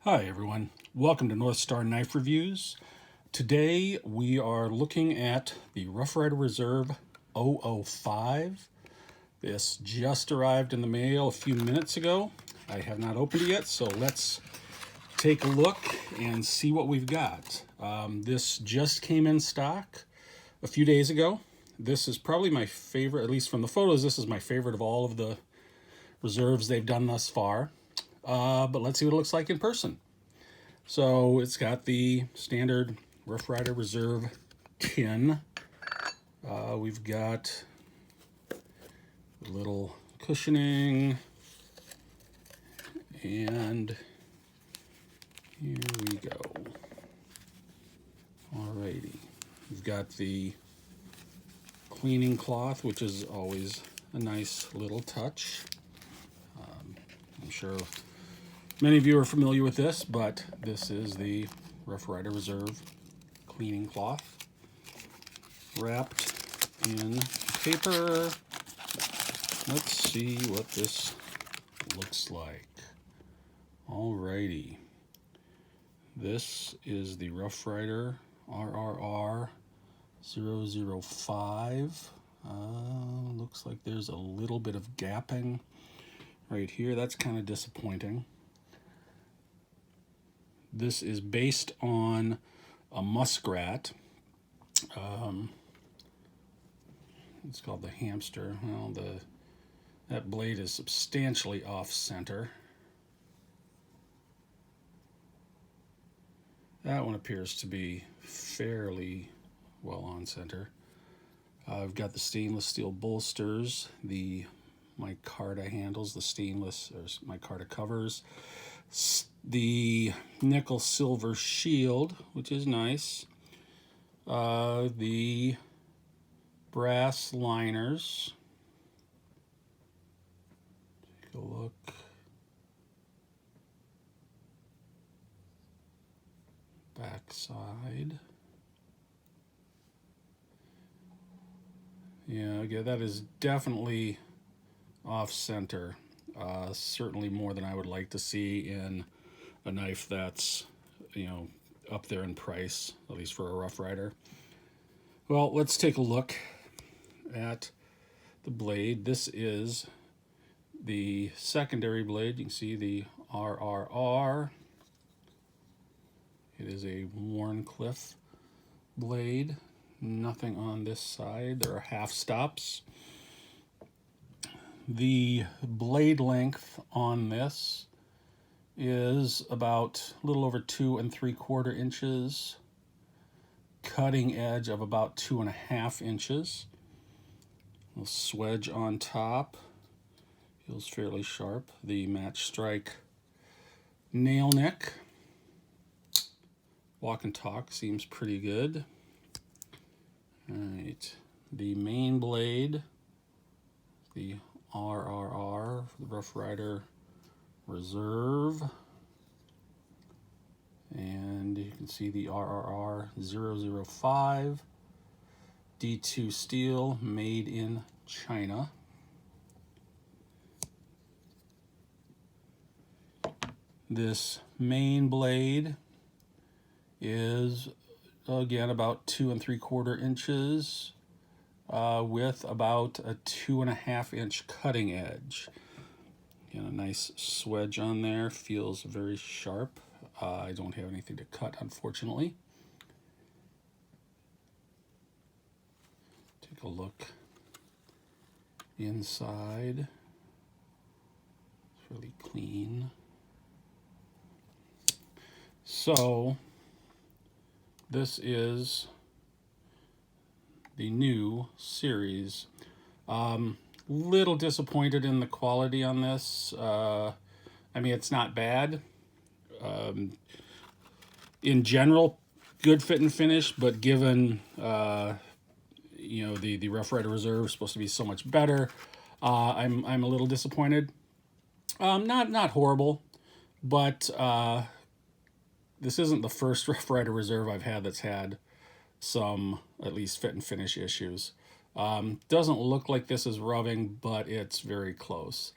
Hi everyone, welcome to North Star Knife Reviews. Today we are looking at the Rough Ryder Reserve 005. This just arrived in the mail a few minutes ago. I have not opened it yet, so let's take a look and see what we've got. This just came in stock a few days ago. This is probably my favorite, at least from the photos, this is my favorite of all of the reserves they've done thus far. But let's see what it looks like in person. So it's got the standard Rough Ryder Reserve tin. We've got a little cushioning, and here we go. Alrighty, we've got the cleaning cloth, which is always a nice little touch. I'm sure many of you are familiar with this, but this is the Rough Ryder Reserve cleaning cloth, wrapped in paper. Let's see what this looks like. Alrighty. This is the Rough Ryder RRR005. Looks like there's a little bit of gapping right here. That's kind of disappointing. This is based on a muskrat. It's called the hamster. Well, that blade is substantially off center. That one appears to be fairly well on center. I've got the stainless steel bolsters, the micarta handles, the stainless or micarta covers, the nickel silver shield, which is nice, the brass liners. Take a look. Backside. Yeah, that is definitely off center. Certainly more than I would like to see in a knife that's, up there in price, at least for a Rough Ryder. Well, let's take a look at the blade. This is the secondary blade. You can see the RRR. It is a Wharncliffe blade. Nothing on this side. There are half stops. The blade length on this is about a little over 2 3/4 inches. Cutting edge of about 2.5 inches. A swedge on top. Feels fairly sharp. The match strike nail nick. Walk and talk seems pretty good. Alright, the main blade, the RRR, the Rough Ryder Reserve. And you can see the RRR005, D2 steel, made in China. This main blade is, again, about 2 3/4 inches with about a 2.5 inch cutting edge. Again, a nice swedge on there, feels very sharp. I don't have anything to cut, unfortunately. Take a look inside. It's really clean. So this is the new series. Little disappointed in the quality on this. I mean, it's not bad. In general, good fit and finish, but given the Rough Ryder Reserve is supposed to be so much better, I'm a little disappointed. Not horrible, but this isn't the first Rough Ryder Reserve I've had that's had some, at least, fit and finish issues. Doesn't look like this is rubbing, but it's very close.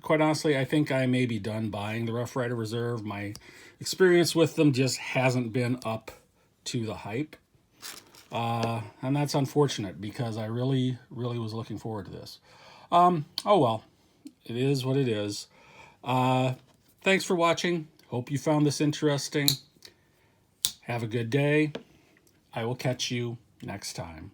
quite honestly, I think I may be done buying the Rough Ryder Reserve. My experience with them just hasn't been up to the hype. And that's unfortunate because I really, really was looking forward to this. Oh well, it is what it is. Thanks for watching. Hope you found this interesting. Have a good day. I will catch you next time.